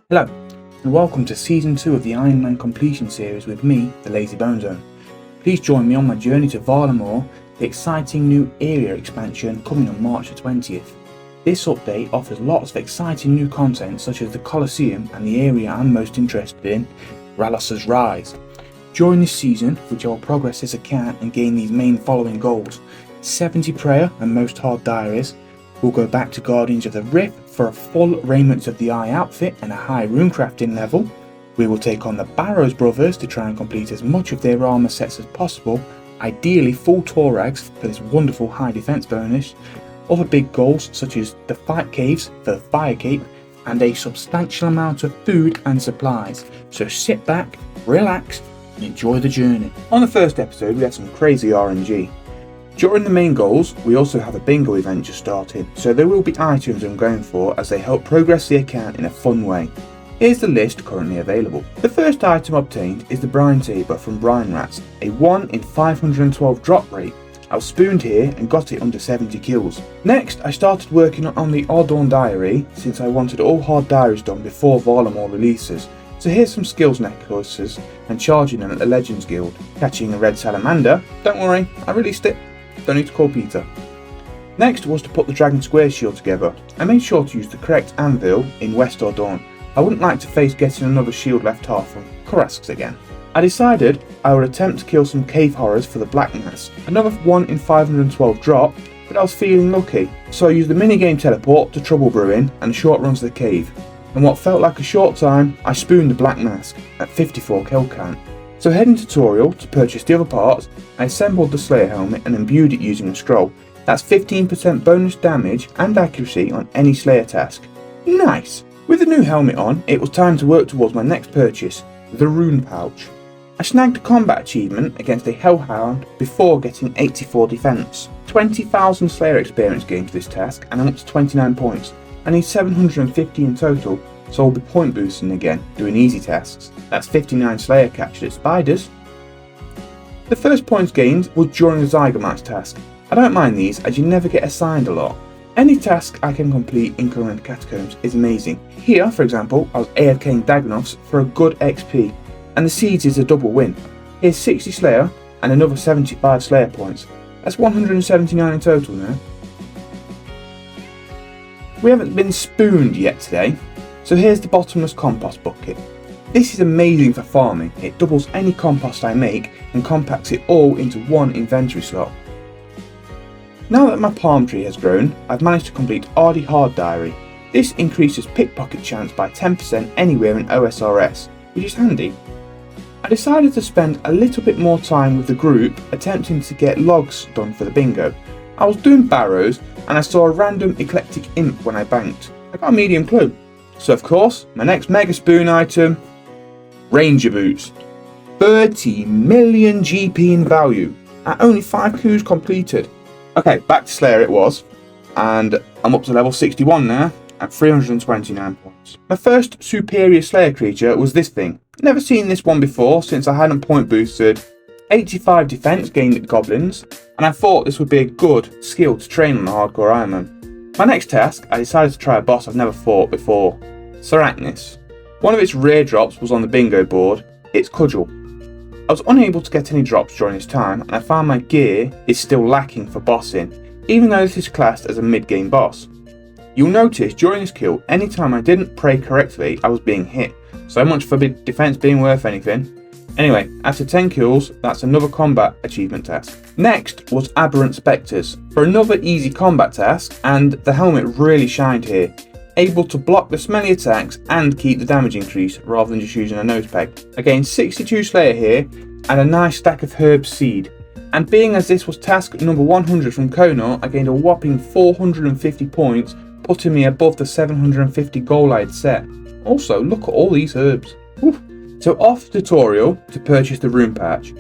Hello, and welcome to Season 2 of the Ironman completion series with me, the LazyBoneZone. Please join me on my journey to Varlamore, the exciting new area expansion coming on March the 20th. This update offers lots of exciting new content such as the Colosseum and the area I'm most interested in, Ralos's Rise. During this season, which I will progress as I can and gain these main following goals: 70 prayer and most hard diaries. We'll go back to Guardians of the Rift for a full Raiment of the Eye outfit and a high runecrafting level. We will take on the Barrows brothers to try and complete as much of their armour sets as possible, ideally full Torags for this wonderful high defence bonus. Other big goals such as the Fight Caves for the Fire Cape and a substantial amount of food and supplies. So sit back, relax and enjoy the journey. On the first episode we had some crazy RNG. During the main goals, we also have a bingo event just started, so there will be items I'm going for as they help progress the account in a fun way. Here's the list currently available. The first item obtained is the Brine Saber from Brine Rats, a 1 in 512 drop rate. I was spooned here and got it under 70 kills. Next, I started working on the Ardorn Diary since I wanted all hard diaries done before Varlamore releases. So here's some skills necklaces and charging them at the Legends Guild. Catching a red salamander, don't worry, I released it. Don't need to call Peter. Next was to put the Dragon Square shield together. I made sure to use the correct anvil in West Ardorn. I wouldn't like to face getting another shield left half from Karasks again. I decided I would attempt to kill some cave horrors for the Black Mass. Another 1 in 512 drop, but I was feeling lucky. So I used the minigame teleport to trouble brewing and short runs to the cave. In what felt like a short time, I spooned the Black Mask at 54 kill count. So heading tutorial to purchase the other parts, I assembled the Slayer helmet and imbued it using a scroll. That's 15% bonus damage and accuracy on any Slayer task. Nice! With the new helmet on, it was time to work towards my next purchase, the Rune Pouch. I snagged a combat achievement against a Hellhound before getting 84 defense. 20,000 Slayer experience gained for this task and I'm up to 29 points. I need 750 in total, so I'll be point boosting again, doing easy tasks. That's 59 Slayer captured at spiders. The first points gained was during the Zygomax task. I don't mind these as you never get assigned a lot. Any task I can complete in Current Catacombs is amazing. Here, for example, I was AFKing Dagonoths for a good XP, and the Seeds is a double win. Here's 60 Slayer and another 75 Slayer points. That's 179 in total now. We haven't been spooned yet today, so here's the bottomless compost bucket. This is amazing for farming. It doubles any compost I make and compacts it all into one inventory slot. Now that my palm tree has grown, I've managed to complete Ardy Hard Diary. This increases pickpocket chance by 10% anywhere in OSRS, which is handy. I decided to spend a little bit more time with the group attempting to get logs done for the bingo. I was doing barrows and I saw a random eclectic imp when I banked. I got a medium clue. So of course, my next mega spoon item, Ranger Boots. 30 million GP in value at only 5 coups completed. Okay, back to Slayer it was, and I'm up to level 61 now at 329 points. My first superior Slayer creature was this thing. Never seen this one before since I hadn't point boosted. 85 defense gained at goblins, and I thought this would be a good skill to train on the hardcore Ironman. My next task, I decided to try a boss I've never fought before, Sarachnis. One of its rare drops was on the bingo board, its Cudgel. I was unable to get any drops during this time and I found my gear is still lacking for bossing, even though this is classed as a mid-game boss. You'll notice during this kill, anytime I didn't pray correctly, I was being hit, so much for defense being worth anything. Anyway, after 10 kills, that's another combat achievement task. Next was Aberrant Spectres, for another easy combat task, and the helmet really shined here. Able to block the smelly attacks and keep the damage increase rather than just using a nose peg. I gained 62 Slayer here and a nice stack of Herb Seed. And being as this was task number 100 from Konar, I gained a whopping 450 points, putting me above the 750 goal I'd set. Also, look at all these herbs. Woof. So off tutorial to purchase the rune patch.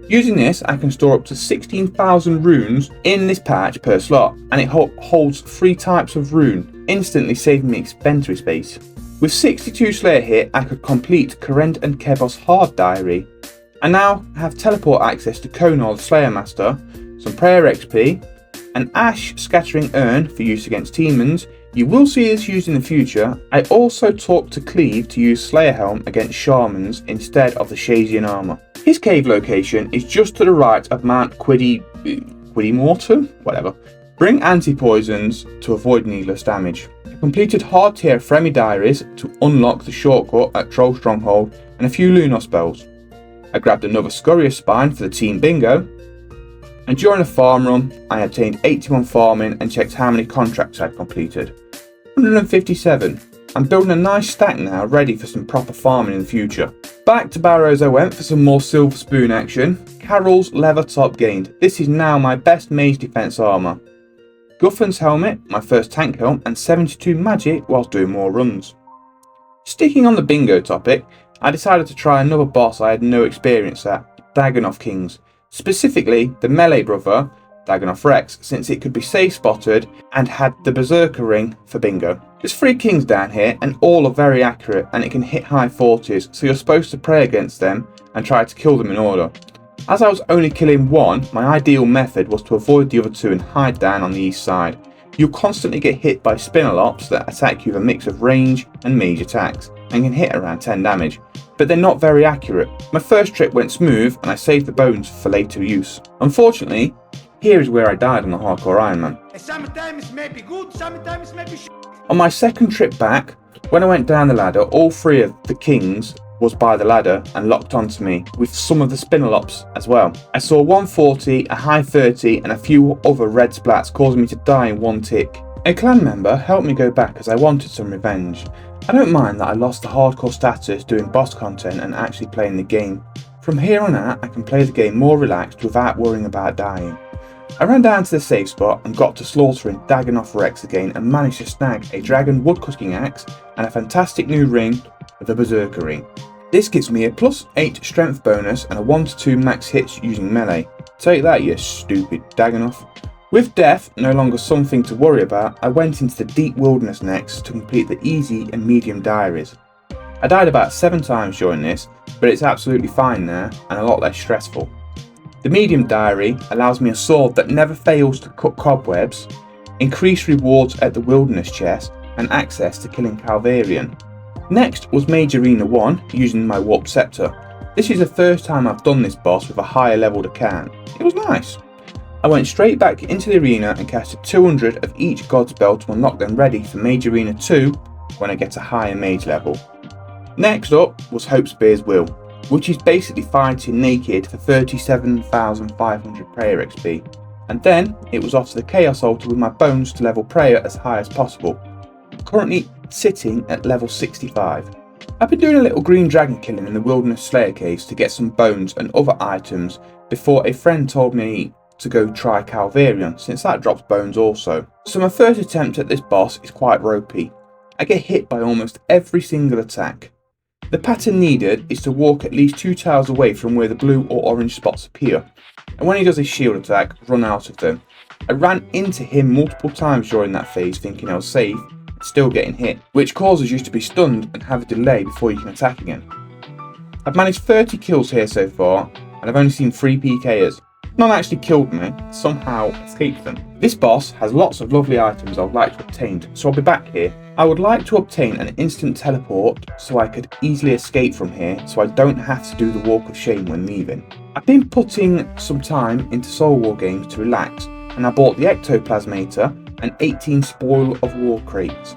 Using this, I can store up to 16,000 runes in this patch per slot, and it holds 3 types of rune, instantly saving me inventory space. With 62 Slayer hit, I could complete Karent and Kebos Hard Diary. I now have teleport access to Konar the Slayer Master, some prayer XP, an ash scattering urn for use against demons. You will see this used in the future. I also talked to Cleve to use Slayer Helm against Shamans instead of the Shazian armour. His cave location is just to the right of Mount Quiddymorton? Whatever. Bring anti-poisons to avoid needless damage. I completed hard tier Fremi diaries to unlock the shortcut at Troll Stronghold and a few Lunar spells. I grabbed another Scurrier Spine for the team bingo. And during a farm run, I obtained 81 farming and checked how many contracts I'd completed. 157. I'm building a nice stack now, ready for some proper farming in the future. Back to Barrows I went for some more Silver Spoon action. Carol's Leather Top gained. This is now my best mage defense armour. Guffin's helmet, my first tank helm, and 72 magic whilst doing more runs. Sticking on the bingo topic, I decided to try another boss I had no experience at, Dagonoth Kings. Specifically, the melee brother, Dagonoth Rex, since it could be safe spotted and had the Berserker ring for bingo. There's 3 kings down here and all are very accurate and it can hit high 40s, so you're supposed to pray against them and try to kill them in order. As I was only killing one, my ideal method was to avoid the other 2 and hide down on the east side. You'll constantly get hit by Spinalops that attack you with a mix of range and mage attacks and can hit around 10 damage, but they're not very accurate. My first trip went smooth and I saved the bones for later use. Unfortunately, here is where I died on the hardcore Ironman. Sometimes may be good, sometimes may be On my second trip back, when I went down the ladder, all 3 of the kings was by the ladder and locked onto me, with some of the Spinalops as well. I saw 140, a high 30 and a few other red splats causing me to die in one tick. A clan member helped me go back as I wanted some revenge. I don't mind that I lost the hardcore status doing boss content and actually playing the game. From here on out I can play the game more relaxed without worrying about dying. I ran down to the safe spot and got to slaughtering Dagonoth Rex again and managed to snag a dragon woodcutting axe and a fantastic new ring with the Berserker ring. This gives me a +8 strength bonus and a 1 to 2 max hits using melee. Take that, you stupid Dagonoth. With death no longer something to worry about, I went into the deep wilderness next to complete the easy and medium diaries. I died about 7 times during this, but it's absolutely fine now and a lot less stressful. The medium diary allows me a sword that never fails to cut cobwebs, increased rewards at the wilderness chest and access to killing Calvarian. Next was Mage Arena 1 using my Warp Scepter. This is the first time I've done this boss with a higher leveled account. It was nice. I went straight back into the arena and casted 200 of each god spell to unlock them ready for Mage Arena 2 when I get a higher mage level. Next up was Hope Spear's Will, which is basically fighting naked for 37,500 prayer XP. And then it was off to the Chaos Altar with my bones to level prayer as high as possible. Currently sitting at level 65. I've been doing a little green dragon killing in the Wilderness Slayer caves to get some bones and other items before a friend told me to go try Calvarian since that drops bones also. So my first attempt at this boss is quite ropey. I get hit by almost every single attack. The pattern needed is to walk at least 2 tiles away from where the blue or orange spots appear, and when he does his shield attack, run out of them. I ran into him multiple times during that phase thinking I was safe, still getting hit, which causes you to be stunned and have a delay before you can attack again. I've managed 30 kills here so far, and I've only seen 3 PKers. None actually killed me, somehow escaped them. This boss has lots of lovely items I would like to obtain, so I'll be back here. I would like to obtain an instant teleport so I could easily escape from here so I don't have to do the walk of shame when leaving. I've been putting some time into Soul War games to relax, and I bought the Ectoplasmator and 18 Spoil of War crates.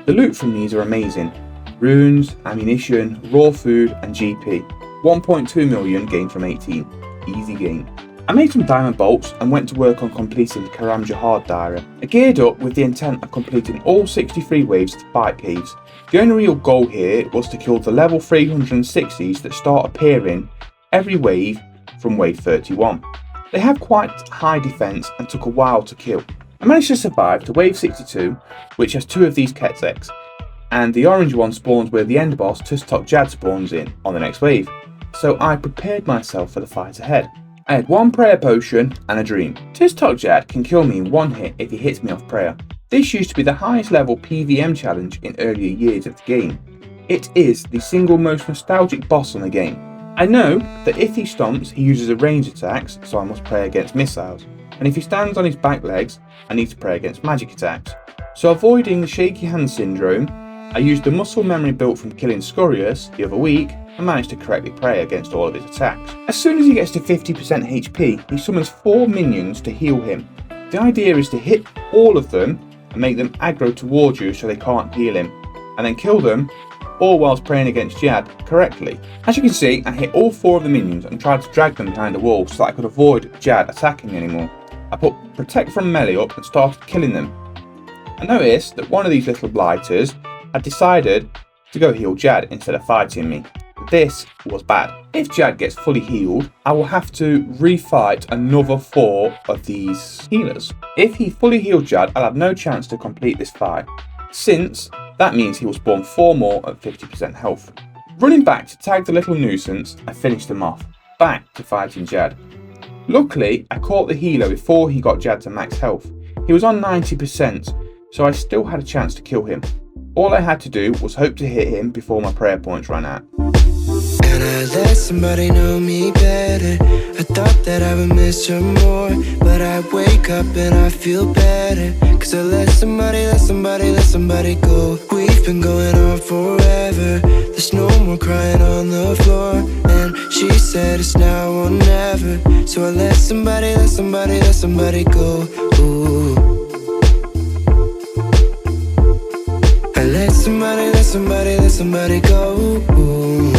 The loot from these are amazing. Runes, ammunition, raw food and GP. 1.2 million gained from 18. Easy gain. I made some diamond bolts and went to work on completing the Karam Jahad diary. I geared up with the intent of completing all 63 waves to fight caves. The only real goal here was to kill the level 360s that start appearing every wave from wave 31. They have quite high defense and took a while to kill. I managed to survive to wave 62, which has 2 of these Ketzeks, and the orange one spawns where the end boss Tustok Jad spawns in on the next wave, so I prepared myself for the fight ahead. I had 1 prayer potion and a dream. Tustok Jad can kill me in 1 hit if he hits me off prayer. This used to be the highest level PVM challenge in earlier years of the game. It is the single most nostalgic boss on the game. I know that if he stomps he uses a range attacks, so I must pray against missiles. and if he stands on his back legs, I need to pray against magic attacks. So avoiding the shaky hand syndrome, I used the muscle memory built from killing Scorius the other week and managed to correctly pray against all of his attacks. As soon as he gets to 50% HP, he summons 4 minions to heal him. The idea is to hit all of them and make them aggro towards you so they can't heal him, and then kill them, all whilst praying against Jad correctly. As you can see, I hit all 4 of the minions and tried to drag them behind a wall so that I could avoid Jad attacking me anymore. I put protect from melee up and started killing them. I noticed that one of these little blighters had decided to go heal Jad instead of fighting me. This was bad. If Jad gets fully healed, I will have to refight another 4 of these healers. If he fully healed Jad, I'll have no chance to complete this fight, since that means he will spawn 4 more at 50% health. Running back to tag the little nuisance, I finished him off. Back to fighting Jad. Luckily, I caught the healer before he got Jad to max health. He was on 90%, so I still had a chance to kill him. All I had to do was hope to hit him before my prayer points ran out. And I let somebody know me better. I thought that I would miss her more, but I wake up and I feel better. Cause I let somebody go. We've been going on forever. There's no more crying on the floor. And she said it's now or never. So I let somebody go. Ooh. I let somebody go. Ooh.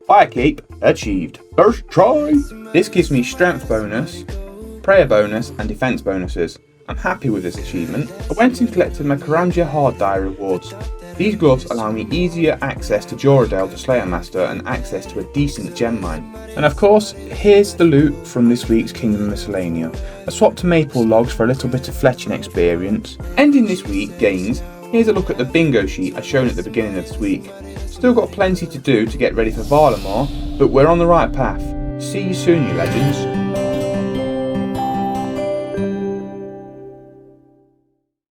Firekeep achieved. First try! This gives me strength bonus, prayer bonus and defense bonuses. I'm happy with this achievement. I went and collected my Karanja hard die rewards. These gloves allow me easier access to Joradale the Slayer Master and access to a decent gem mine. And of course, here's the loot from this week's Kingdom Miscellanea. I swapped to maple logs for a little bit of fletching experience. Ending this week gains, here's a look at the bingo sheet I shown at the beginning of this week. Still got plenty to do to get ready for Varlamore, but we're on the right path. See you soon, you legends.